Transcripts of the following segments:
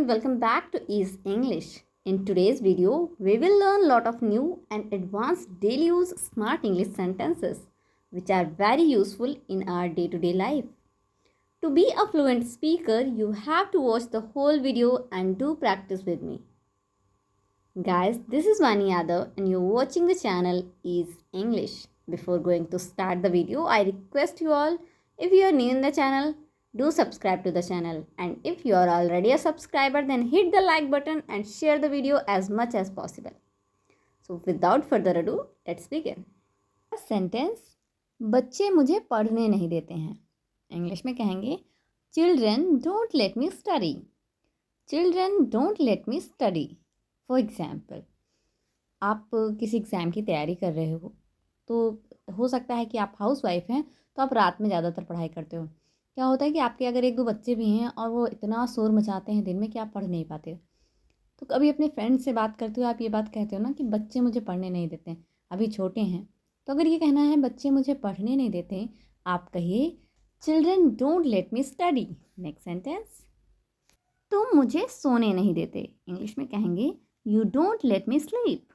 everyone, welcome back to Ease English. In today's video, we will learn a lot of new and advanced daily use smart English sentences which are very useful in our day-to-day life. To be a fluent speaker, you have to watch the whole video and do practice with me. Guys, this is Vani Yadav and you're watching the channel Ease English. Before going to start the video, I request you all, if you are new in the channel, do subscribe to the channel, and if you are already a subscriber, then hit the like button and share the video as much as possible. So without further ado, let's begin. Sentence, बच्चे मुझे पढ़ने नहीं देते हैं. English में कहेंगे Children don't let me study. Children don't let me study. For example, आप किसी एग्ज़ाम की तैयारी कर रहे हो, तो हो सकता है कि आप हाउस वाइफ हैं, तो आप रात में ज़्यादातर पढ़ाई करते हो. क्या होता है कि आपके अगर एक दो बच्चे भी हैं और वो इतना शोर मचाते हैं दिन में कि आप पढ़ नहीं पाते, तो कभी अपने फ्रेंड से बात करते हो, आप ये बात कहते हो ना कि बच्चे मुझे पढ़ने नहीं देते, अभी छोटे हैं. तो अगर ये कहना है बच्चे मुझे पढ़ने नहीं देते, आप कहिए children don't let me study. Next sentence, तुम मुझे सोने नहीं देते. इंग्लिश में कहेंगे you don't let me sleep.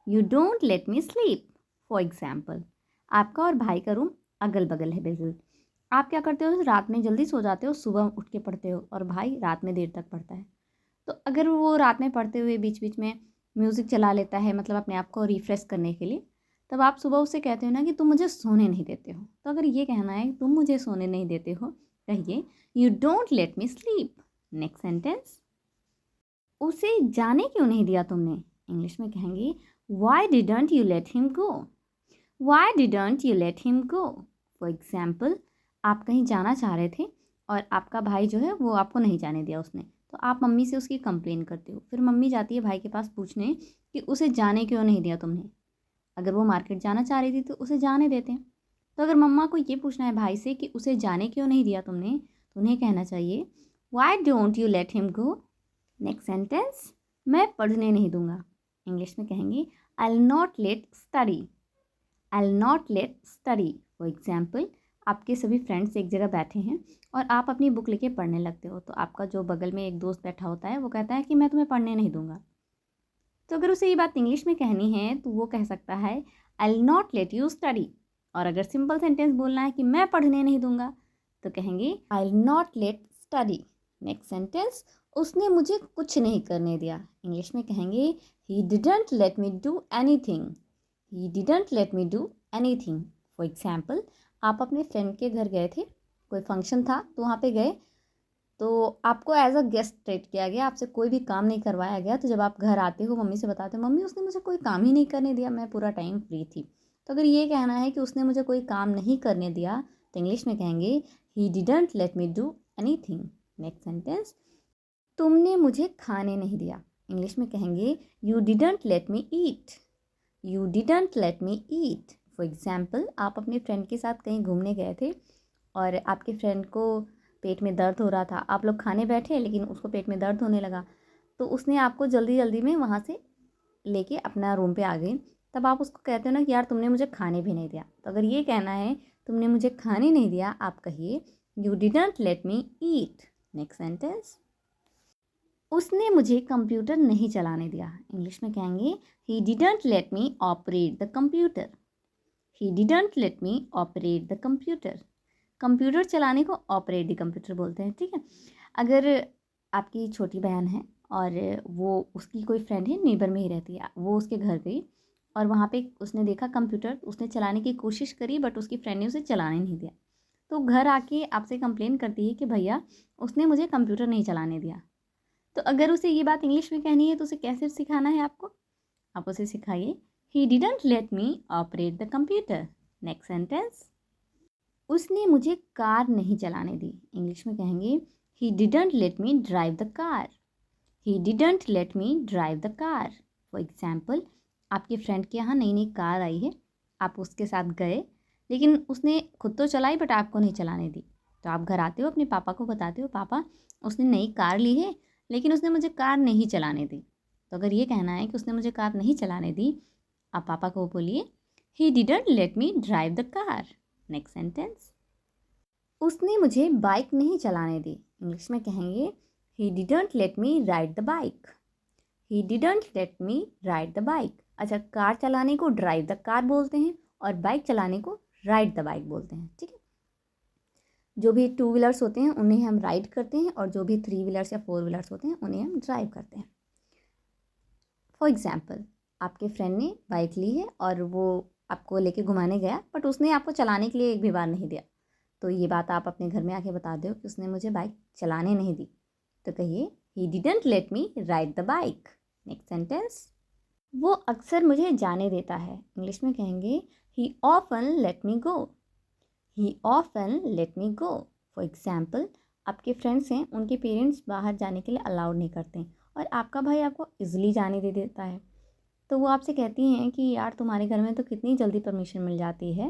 You don't let me sleep. For example, आपका और भाई का रूम अगल बगल है बिल्कुल. आप क्या करते हो, रात में जल्दी सो जाते हो, सुबह उठ के पढ़ते हो, और भाई रात में देर तक पढ़ता है. तो अगर वो रात में पढ़ते हुए बीच बीच में म्यूज़िक चला लेता है, मतलब अपने आप को रिफ़्रेश करने के लिए, तब आप सुबह उससे कहते हो ना कि तुम मुझे सोने नहीं देते हो. तो अगर ये कहना है तुम मुझे सोने नहीं देते हो, कहिए you don't let me sleep. Next sentence, उसे जाने क्यों नहीं दिया तुमने. इंग्लिश में कहेंगे Y didn't you let him go. Y didn't you let him go. For example, आप कहीं जाना चाह रहे थे और आपका भाई जो है वो आपको नहीं जाने दिया उसने, तो आप मम्मी से उसकी कंप्लेन करते हो. फिर मम्मी जाती है भाई के पास पूछने कि उसे जाने क्यों नहीं दिया तुमने. अगर वो मार्केट जाना चाह रही थी तो उसे जाने देते हैं. तो अगर मम्मा को ये पूछना है भाई से कि उसे जाने क्यों नहीं दिया तुमने, तो उन्हें कहना चाहिए why don't you let him go. Next sentence, मैं पढ़ने नहीं दूंगा. इंग्लिश में कहेंगे I will not let study. I will not let study. For example, आपके सभी फ्रेंड्स एक जगह बैठे हैं और आप अपनी बुक लेके पढ़ने लगते हो, तो आपका जो बगल में एक दोस्त बैठा होता है वो कहता है कि मैं तुम्हें पढ़ने नहीं दूंगा. तो अगर उसे ये बात इंग्लिश में कहनी है तो वो कह सकता है आई will not let you study. और अगर सिंपल सेंटेंस बोलना है कि मैं पढ़ने नहीं दूंगा, तो कहेंगे I will not let study. Next sentence, उसने मुझे कुछ नहीं करने दिया. इंग्लिश में कहेंगे he didn't let me do anything. He didn't let me do anything. For example, आप अपने फ्रेंड के घर गए थे, कोई फंक्शन था तो वहाँ पे गए, तो आपको एज अ गेस्ट ट्रीट किया गया, आपसे कोई भी काम नहीं करवाया गया. तो जब आप घर आते हो, मम्मी से बताते हो मम्मी उसने मुझे कोई काम ही नहीं करने दिया, मैं पूरा टाइम फ्री थी. तो अगर ये कहना है कि उसने मुझे कोई काम नहीं करने दिया, तो इंग्लिश में कहेंगे he didn't let me do anything. Next sentence, तुमने मुझे खाने नहीं दिया. इंग्लिश में कहेंगे you didn't let me eat. You didn't let me eat. For example, आप अपने फ्रेंड के साथ कहीं घूमने गए थे और आपके फ्रेंड को पेट में दर्द हो रहा था. आप लोग खाने बैठे लेकिन उसको पेट में दर्द होने लगा, तो उसने आपको जल्दी जल्दी में वहाँ से लेके अपना रूम पे आ गई. तब आप उसको कहते हो ना कि यार तुमने मुझे खाने भी नहीं दिया. तो अगर ये कहना है तुमने मुझे खाने नहीं दिया, आप कहिए you didn't let me eat. Next sentence, उसने मुझे कंप्यूटर नहीं चलाने दिया. इंग्लिश में कहेंगे he didn't let me operate the computer. He didn't let me operate the computer. Computer चलाने को ऑपरेट द कंप्यूटर बोलते हैं, ठीक है. अगर आपकी छोटी बहन है और वो उसकी कोई फ्रेंड है, नेबर में ही रहती है, वो उसके घर गई और वहाँ पे उसने देखा कंप्यूटर, उसने चलाने की कोशिश करी बट उसकी फ्रेंड ने उसे चलाने नहीं दिया. तो घर आके आपसे कंप्लेन करती है कि भैया उसने मुझे कंप्यूटर नहीं चलाने दिया. तो अगर उसे ये बात इंग्लिश में कहनी है तो उसे कैसे सिखाना है आपको, आप उसे सिखाइए he didn't let me operate the computer. Next sentence, उसने मुझे कार नहीं चलाने दी. इंग्लिश में कहेंगे he didn't let me drive the car. He didn't let me drive the car. For example, आपके फ्रेंड के यहाँ नई नई कार आई है, आप उसके साथ गए लेकिन उसने खुद तो चलाई बट आपको नहीं चलाने दी. तो आप घर आते हो, अपने पापा को बताते हो पापा उसने नई कार ली है लेकिन उसने मुझे कार नहीं चलाने दी. तो अगर ये कहना है कि उसने मुझे कार नहीं चलाने दी, आप पापा को बोलिए he didn't let me drive the car. Next sentence, उसने मुझे बाइक नहीं चलाने दी. इंग्लिश में कहेंगे He didn't let me ride the bike. He didn't let me ride the bike. अच्छा, कार चलाने को ड्राइव द कार बोलते हैं और बाइक चलाने को राइड द बाइक बोलते हैं, ठीक है। जो भी टू व्हीलर्स होते हैं उन्हें हम राइड करते हैं और जो भी थ्री व्हीलर्स या फोर व्हीलर्स होते हैं उन्हें हम ड्राइव करते हैं। फॉर एग्ज़ाम्पल, आपके फ्रेंड ने बाइक ली है और वो आपको लेके घुमाने गया, बट उसने आपको चलाने के लिए एक भी बार नहीं दिया। तो ये बात आप अपने घर में आके बता दो कि उसने मुझे बाइक चलाने नहीं दी। तो कहिए he didn't let me ride the bike. Next sentence, वो अक्सर मुझे जाने देता है। इंग्लिश में कहेंगे ही often let me go. He often let me go. For example, आपके फ्रेंड्स हैं, उनके पेरेंट्स बाहर जाने के लिए अलाउड नहीं करते हैं और आपका भाई आपको इजीली जाने दे देता है। तो वो आपसे कहती हैं कि यार तुम्हारे घर में तो कितनी जल्दी परमिशन मिल जाती है।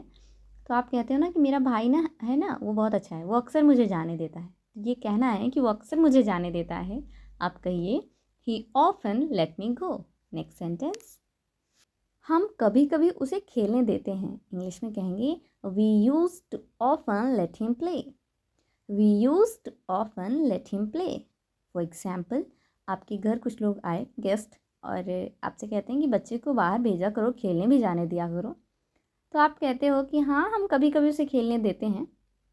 तो आप कहते हो ना कि मेरा भाई ना है ना, वो बहुत अच्छा है, वो अक्सर मुझे जाने देता है। तो ये कहना है कि वो अक्सर मुझे जाने देता है। आप कहिए ही ऑफन लेट मी गो। नेक्स्ट सेंटेंस, हम कभी कभी उसे खेलने देते हैं। इंग्लिश में कहेंगे we use to often let him play. We use to often let him play. For example, आपके घर कुछ लोग आए गेस्ट और आपसे कहते हैं कि बच्चे को बाहर भेजा करो, खेलने भी जाने दिया करो। तो आप कहते हो कि हाँ, हम कभी कभी उसे खेलने देते हैं।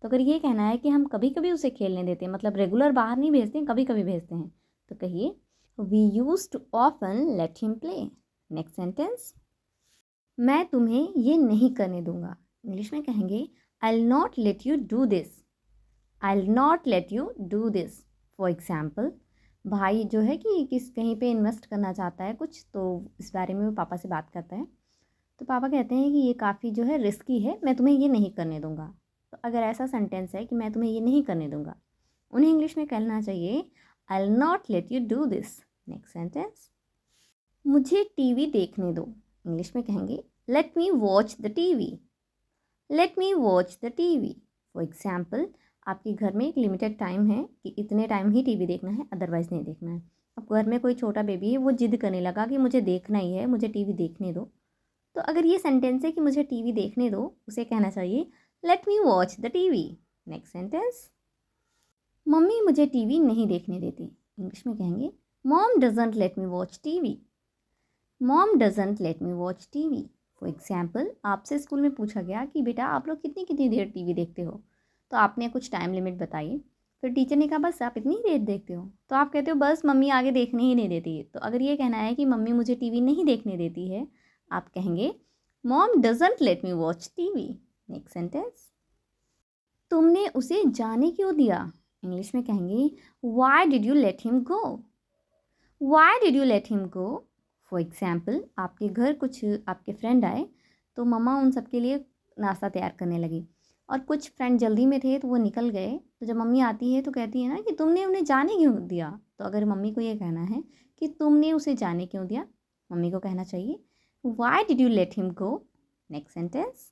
तो अगर ये कहना है कि हम कभी कभी उसे खेलने देते हैं, मतलब रेगुलर बाहर नहीं भेजते हैं, कभी कभी भेजते हैं, तो कहिए we use to often let him play. Next sentence, मैं तुम्हें ये नहीं करने दूंगा। इंग्लिश में कहेंगे I will not let you do this. I will not let you do this. For example, भाई जो है कि कहीं पे इन्वेस्ट करना चाहता है कुछ, तो इस बारे में वो पापा से बात करता है। तो पापा कहते हैं कि ये काफ़ी जो है रिस्की है, मैं तुम्हें ये नहीं करने दूंगा। तो अगर ऐसा सेंटेंस है कि मैं तुम्हें ये नहीं करने दूंगा, उन्हें इंग्लिश में कहना चाहिए आई will not let you do this. Next sentence, मुझे टीवी देखने दो। इंग्लिश में कहेंगे let me watch the TV. Let me watch the TV. For example, आपके घर में एक लिमिटेड टाइम है कि इतने टाइम ही टीवी देखना है, अदरवाइज़ नहीं देखना है। अब घर में कोई छोटा बेबी है, वो जिद करने लगा कि मुझे देखना ही है, मुझे टीवी देखने दो। तो अगर ये सेंटेंस है कि मुझे टीवी देखने दो, उसे कहना चाहिए let me watch the TV. Next sentence, mummy मुझे टीवी नहीं देखने देती। इंग्लिश में कहेंगे mom doesn't let me watch TV. Mom doesn't let me watch TV. For example, आपसे स्कूल में पूछा गया कि बेटा आप लोग कितनी कितनी देर टीवी देखते हो, तो आपने कुछ टाइम लिमिट बताई। फिर टीचर ने कहा बस आप इतनी देर देखते हो, तो आप कहते हो बस मम्मी आगे देखने ही नहीं देती। तो अगर ये कहना है कि मम्मी मुझे टीवी नहीं देखने देती है, आप कहेंगे mom doesn't let me watch TV. Next sentence, तुमने उसे जाने क्यों दिया। इंग्लिश में कहेंगे why did you let him go. Why did you let him go. For example, आपके घर कुछ आपके फ्रेंड आए, तो मम्मा उन सबके लिए नाश्ता तैयार करने लगी और कुछ फ्रेंड जल्दी में थे तो वो निकल गए। तो जब मम्मी आती है तो कहती है ना कि तुमने उन्हें जाने क्यों दिया। तो अगर मम्मी को ये कहना है कि तुमने उसे जाने क्यों दिया, मम्मी को कहना चाहिए why did you let him go. Next sentence,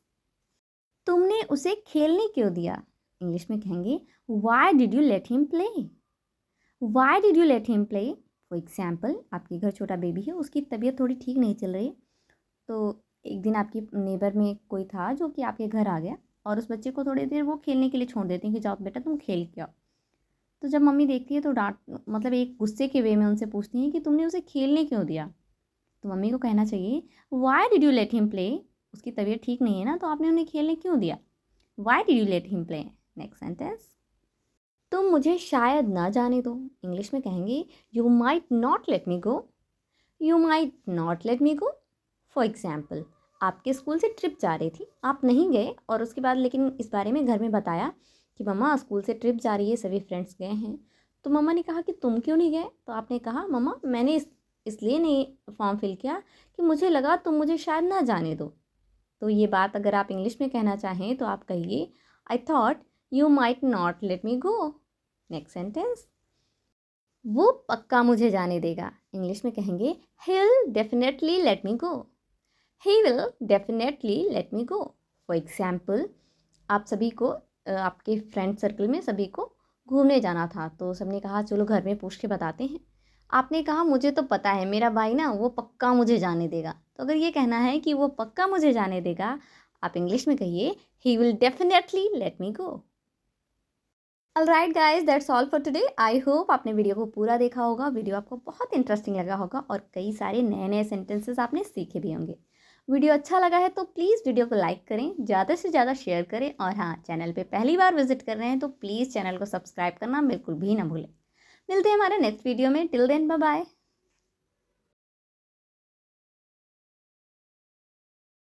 तुमने उसे खेलने क्यों दिया। इंग्लिश में कहेंगे why did you let him play. Why did you let him play. For example, आपके घर छोटा बेबी है, उसकी तबीयत थोड़ी ठीक नहीं चल रही। तो एक दिन आपकी नेबर में कोई था जो कि आपके घर आ गया और उस बच्चे को थोड़ी देर वो खेलने के लिए छोड़ देते हैं कि जाओ बेटा तुम खेल के आओ। तो जब मम्मी देखती है तो डांट, मतलब एक गुस्से के वे में उनसे पूछती हैं कि तुमने उसे खेलने क्यों दिया। तो मम्मी को कहना चाहिए why did you let him play. उसकी तबीयत ठीक नहीं है ना, तो आपने उन्हें खेलने क्यों दिया। Why did you let him play. Next sentence, तुम मुझे शायद ना जाने दो। इंग्लिश में कहेंगे you might not let me go. You might not let me go. For example, आपके स्कूल से ट्रिप जा रही थी, आप नहीं गए और उसके बाद लेकिन इस बारे में घर में बताया कि मम्मा स्कूल से ट्रिप जा रही है, सभी फ्रेंड्स गए हैं। तो मम्मा ने कहा कि तुम क्यों नहीं गए। तो आपने कहा मम्मा मैंने इसलिए नहीं फॉर्म फिल किया कि मुझे लगा तुम मुझे शायद ना जाने दो। तो ये बात अगर आप इंग्लिश में कहना चाहें तो आप कहिए I thought you might not let me go. Next sentence, वो पक्का मुझे जाने देगा। इंग्लिश में कहेंगे he will definitely let me go. He will definitely let me go. For example, आप सभी को आपके फ्रेंड सर्कल में सभी को घूमने जाना था, तो सबने कहा चलो घर में पूछ के बताते हैं। आपने कहा मुझे तो पता है मेरा भाई ना वो पक्का मुझे जाने देगा। तो अगर ये कहना है कि वो पक्का मुझे जाने देगा, आप इंग्लिश में कहिए he will definitely let me go. Alright guys, that's all for today. I hope आपने वीडियो को पूरा देखा होगा, वीडियो आपको बहुत इंटरेस्टिंग लगा होगा और कई सारे नए नए सेंटेंसेस आपने सीखे भी होंगे। वीडियो अच्छा लगा है तो प्लीज़ वीडियो को लाइक करें, ज़्यादा से ज़्यादा शेयर करें और हाँ, चैनल पे पहली बार विजिट कर रहे हैं तो प्लीज़ चैनल को सब्सक्राइब करना बिल्कुल भी ना भूलें। मिलते हैं हमारे नेक्स्ट वीडियो में। Till then bye bye.